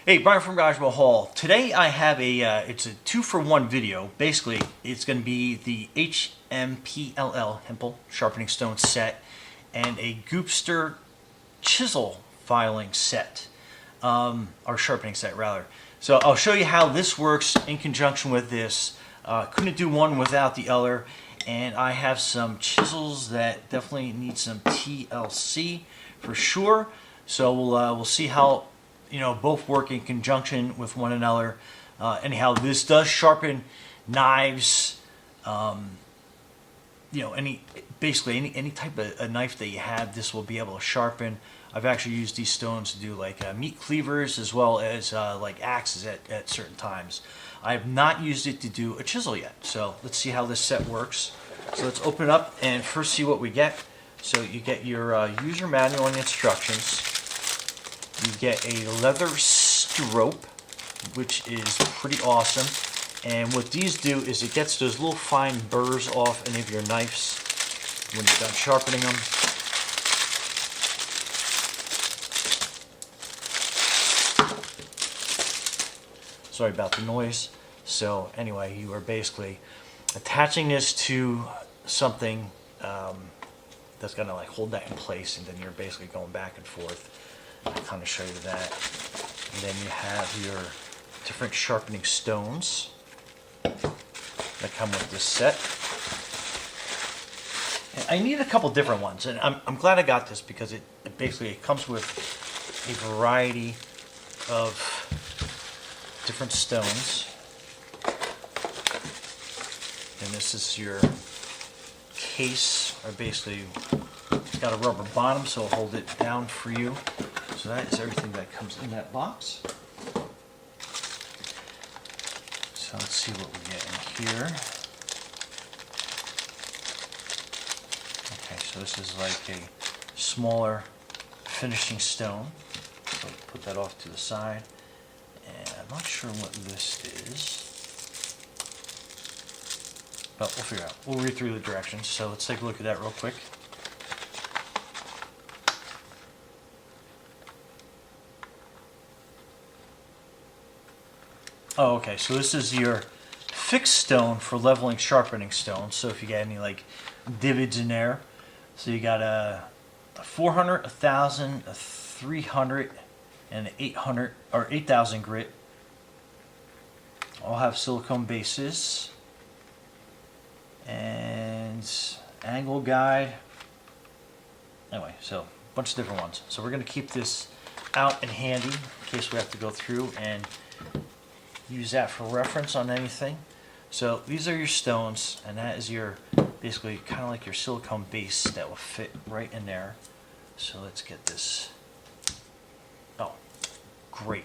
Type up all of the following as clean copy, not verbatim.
Hey, Brian from Garage Hall. Today I have it's a 2-for-1 video. Basically, it's going to be the HMPLL, Hempel Sharpening Stone set, and a Gubeter Chisel filing set, or sharpening set rather. So I'll show you how this works in conjunction with this. Couldn't do one without the other, and I have some chisels that definitely need some TLC for sure. So we'll see how both work in conjunction with one another. Anyhow, this does sharpen knives. Basically any type of a knife that you have, this will be able to sharpen. I've actually used these stones to do like meat cleavers as well as like axes at certain times. I have not used it to do a chisel yet. So let's see how this set works. So let's open it up and first see what we get. So you get your user manual and instructions. You get a leather strobe, which is pretty awesome. And what these do is it gets those little fine burrs off any of your knives when you're done sharpening them. Sorry about the noise. So anyway, you are basically attaching this to something that's going to like hold that in place, and then you're basically going back and forth. I'll kind of show you that. And then you have your different sharpening stones that come with this set. And I need a couple different ones, and I'm glad I got this because it basically comes with a variety of different stones. And this is your case, or basically it's got a rubber bottom so it'll hold it down for you. So that is everything that comes in that box. So let's see what we get in here. Okay, so this is like a smaller finishing stone. So put that off to the side. And I'm not sure what this is. But we'll figure it out. We'll read through the directions. So let's take a look at that real quick. Oh, okay, so this is your fixed stone for leveling sharpening stones. So if you get any like divots in there, so you got a 400, 1,000, a 300, and an 800 or 8,000 grit. All have silicone bases and angle guide. Anyway, so a bunch of different ones. So we're going to keep this out and handy in case we have to go through and use that for reference on anything. So these are your stones, and that is your basically kind of like your silicone base that will fit right in there. So let's get this. Oh, great.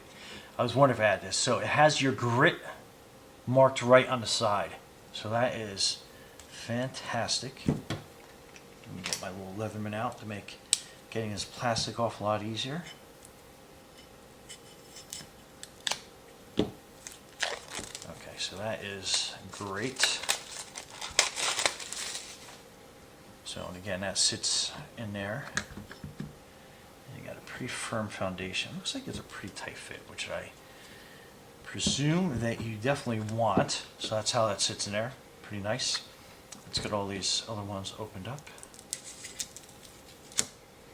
I was wondering if I had this. So it has your grit marked right on the side. So that is fantastic. Let me get my little Leatherman out to make getting this plastic off a lot easier. So that is great. So and again, that sits in there. And you got a pretty firm foundation. Looks like it's a pretty tight fit, which I presume that you definitely want. So that's how that sits in there. Pretty nice. Let's get all these other ones opened up.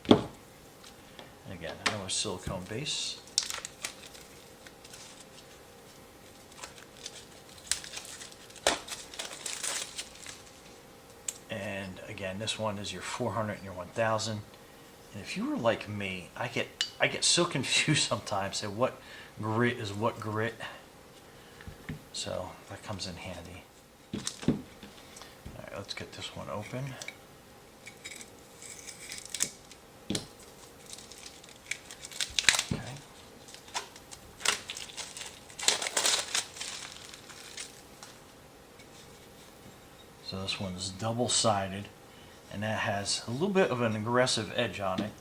And again, another silicone base. And again, this one is your 400 and your 1,000. And if you were like me, I get so confused sometimes at what grit is what grit. So that comes in handy. All right, let's get this one open. Okay. So this one is double-sided, and that has a little bit of an aggressive edge on it.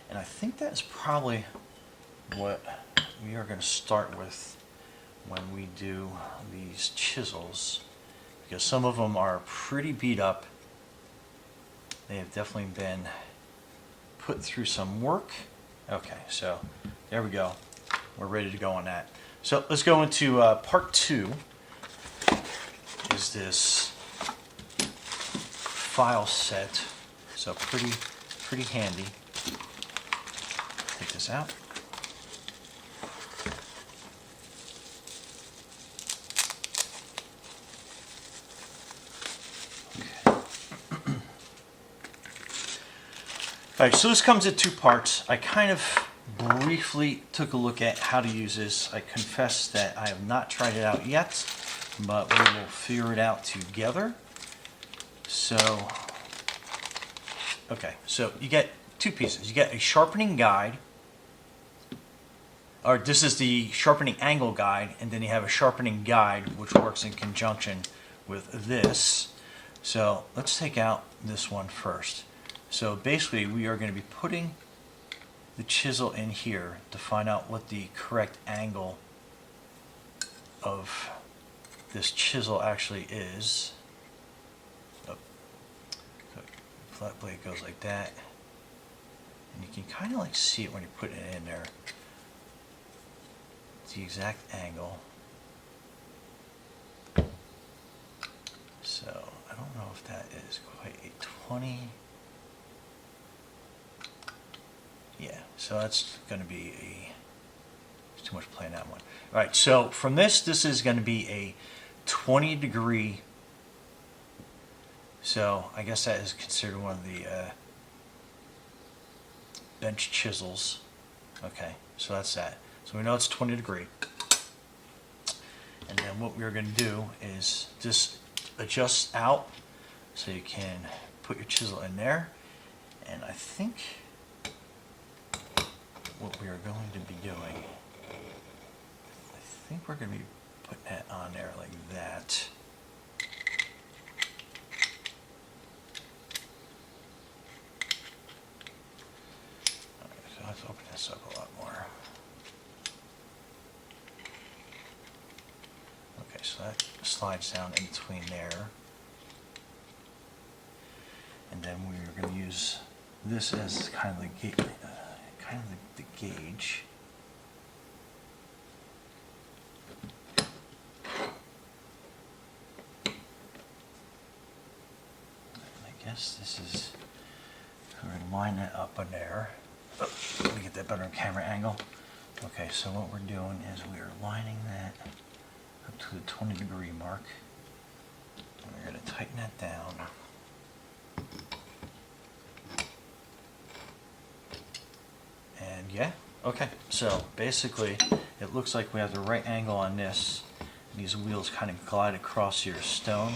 And I think that's probably what we are going to start with when we do these chisels, because some of them are pretty beat up. They have definitely been put through some work. Okay, so there we go. we're ready to go on that. So let's go into part 2. Is this file set? So pretty handy. Take this out. Alright, so this comes in 2 parts. I kind of briefly took a look at how to use this. I confess that I have not tried it out yet, but we will figure it out together. So, okay, so you get 2 pieces. You get a sharpening guide, or this is the sharpening angle guide, and then you have a sharpening guide which works in conjunction with this. So let's take out this one first. So basically we are going to be putting the chisel in here to find out what the correct angle of this chisel actually is. Oh. So flat blade goes like that, and you can kind of like see it when you're putting it in there. It's the exact angle. So I don't know if that is quite a 20. Yeah, so that's going to be there's too much playing that one. All right, so from this is going to be a 20-degree. So I guess that is considered one of the bench chisels. Okay, so that's that. So we know it's 20 degree. And then what we're going to do is just adjust out so you can put your chisel in there. And I think what we are going to be doing, I think we're going to be putting that on there like that. Alright, so let's open this up a lot more. Okay, so that slides down in between there. And then we're going to use this as kind of the gauge. I guess this is, we're going to line that up on there. Oh, let me get that better camera angle. Okay, so what we're doing is we are lining that up to the 20-degree mark. And we're going to tighten that down. And yeah, okay, so basically it looks like we have the right angle on this. These wheels kind of glide across your stone.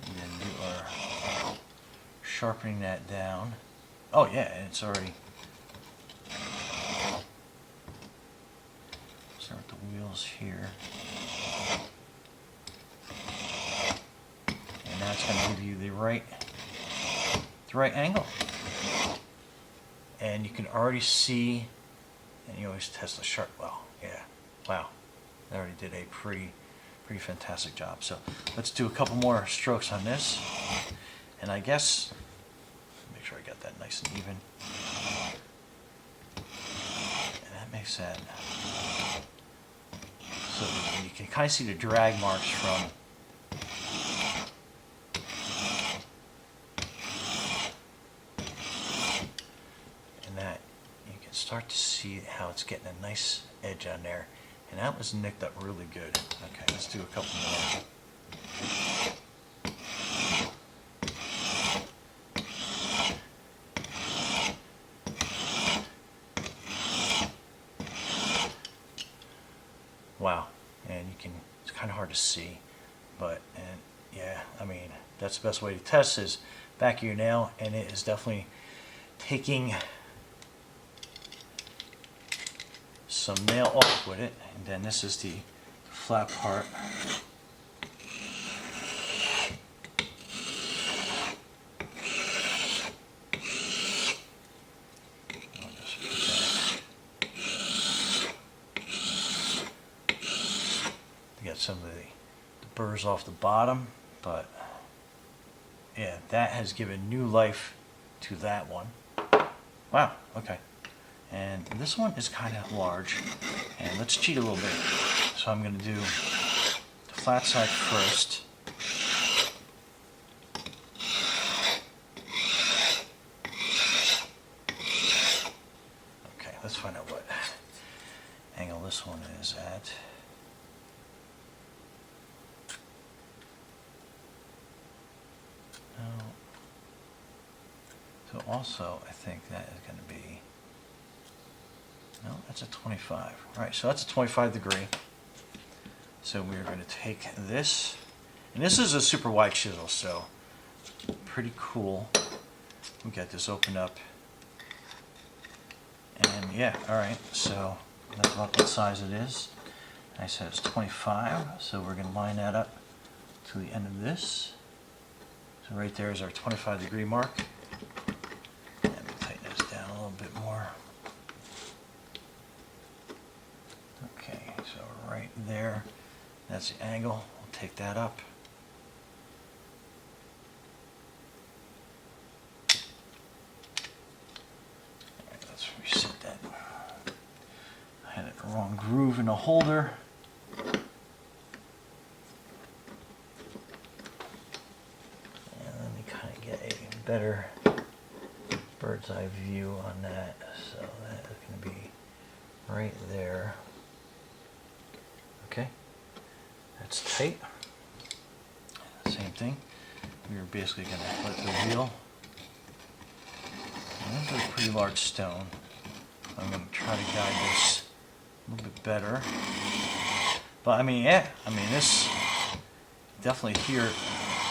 And then you are sharpening that down. Oh yeah, and it's already. Start with the wheels here. And that's going to give you the right angle. And you can already see, and you always test the sharp. Well, yeah, wow, they already did a pretty fantastic job. So let's do a couple more strokes on this, and I guess make sure I got that nice and even, and that makes that so you can kind of see the drag marks from start to see how it's getting a nice edge on there, and that was nicked up really good. Okay, let's do a couple more. Wow, and you can, it's kind of hard to see, but, and yeah, I mean, that's the best way to test is back of your nail, and it is definitely taking some nail off with it. And then this is the flat part. I'll just put that. To get some of the burrs off the bottom, but yeah, that has given new life to that one. Wow, okay. And this one is kind of large. And let's cheat a little bit. So I'm going to do the flat side first. Okay, let's find out what angle this one is at. No. So also, I think that is going to be, no, that's a 25. All right, so that's a 25 degree. So we're going to take this, and this is a super wide chisel, so pretty cool. We got this opened up. And yeah, all right, so that's about what size it is. I said it's 25, so we're going to line that up to the end of this. So right there is our 25 degree mark. And we'll tighten this down a little bit more. Okay, so right there, that's the angle. We'll take that up. All right, let's reset that. I had the wrong groove in the holder. Better bird's eye view on that, so that is going to be right there. Okay, that's tight. Same thing, we're basically going to let the wheel, and this is a pretty large stone. I'm going to try to guide this a little bit better, but I mean, yeah, I mean, this definitely here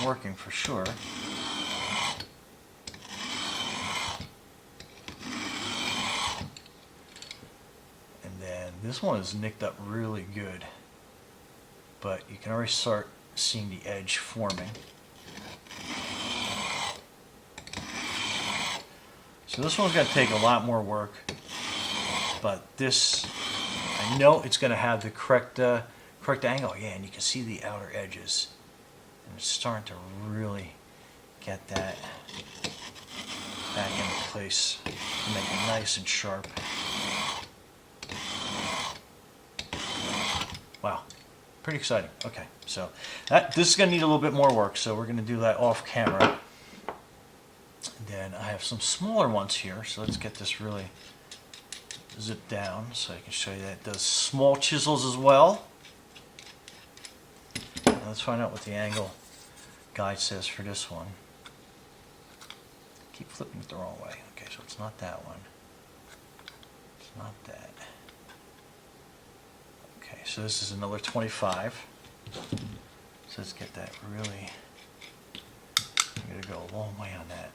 working for sure. This one is nicked up really good, but you can already start seeing the edge forming. So this one's going to take a lot more work, but this, I know it's going to have the correct angle. Yeah, and you can see the outer edges, and it's starting to really get that back into place to make it nice and sharp. Wow, pretty exciting. Okay, so this is going to need a little bit more work, so we're going to do that off camera. Then I have some smaller ones here, so let's get this really zipped down so I can show you that it does small chisels as well. Now let's find out what the angle guide says for this one. Keep flipping it the wrong way. Okay, so it's not that one. It's not that. Okay, so this is another 25. So let's get that really, I'm going to go a long way on that.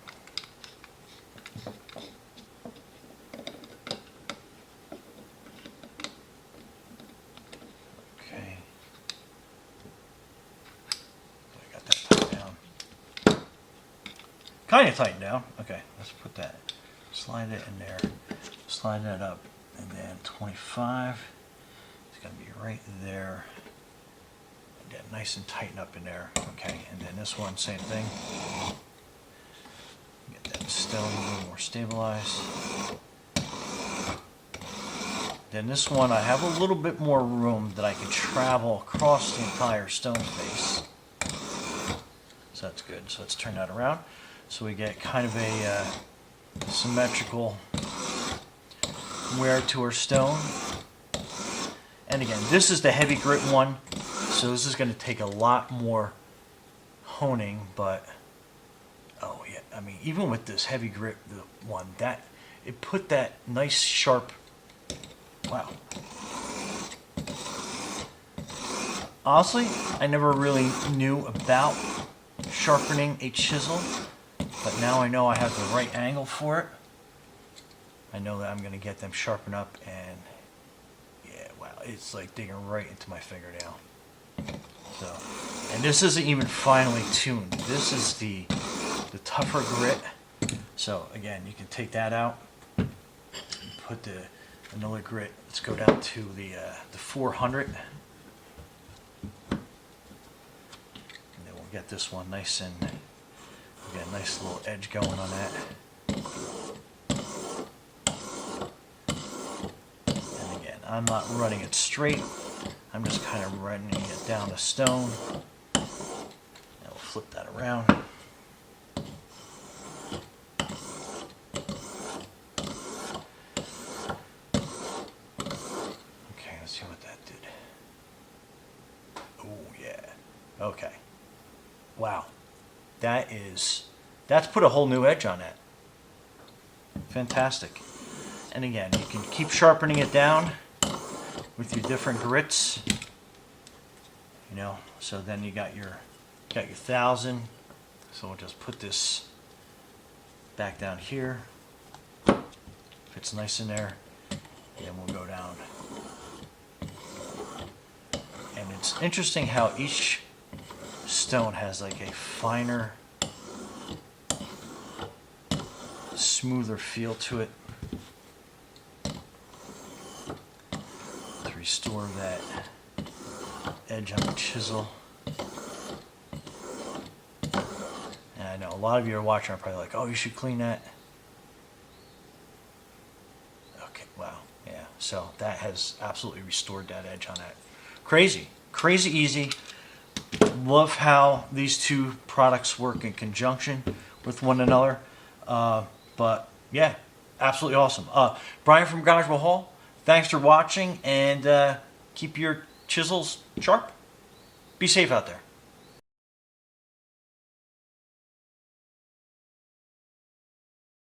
Okay. I got that tightened down. Kind of tightened down. Okay, let's put that, slide it in there, slide that up, and then 25. Going to be right there. Again, nice and tighten up in there. Okay, and then this one, same thing. Get that stone a little more stabilized. Then this one, I have a little bit more room that I can travel across the entire stone face. So that's good. So let's turn that around. So we get kind of a symmetrical wear to our stone. And again, this is the heavy grit one, so this is going to take a lot more honing, but oh yeah, I mean, even with this heavy grit one, that it put that nice sharp, wow. Honestly, I never really knew about sharpening a chisel, but now I know I have the right angle for it. I know that I'm going to get them sharpened up, and it's like digging right into my fingernail. So, and this isn't even finely tuned. This is the tougher grit. So again, you can take that out, put another grit. Let's go down to the 400, and then we'll get this one nice and get a nice little edge going on that. I'm not running it straight. I'm just kind of running it down the stone. And we'll flip that around. Okay, let's see what that did. Oh yeah. Okay. Wow. That's put a whole new edge on that. Fantastic. And again, you can keep sharpening it down with your different grits. You know, so then you got your 1,000. So we'll just put this back down here. Fits nice in there. And then we'll go down. And it's interesting how each stone has like a finer, smoother feel to it to restore that edge on the chisel. And I know a lot of you are watching are probably like, oh, you should clean that. Okay, wow, yeah. So that has absolutely restored that edge on that. Crazy, crazy easy. Love how these two products work in conjunction with one another. But yeah, absolutely awesome. Brian from Garage Mahal, thanks for watching, and keep your chisels sharp. Be safe out there.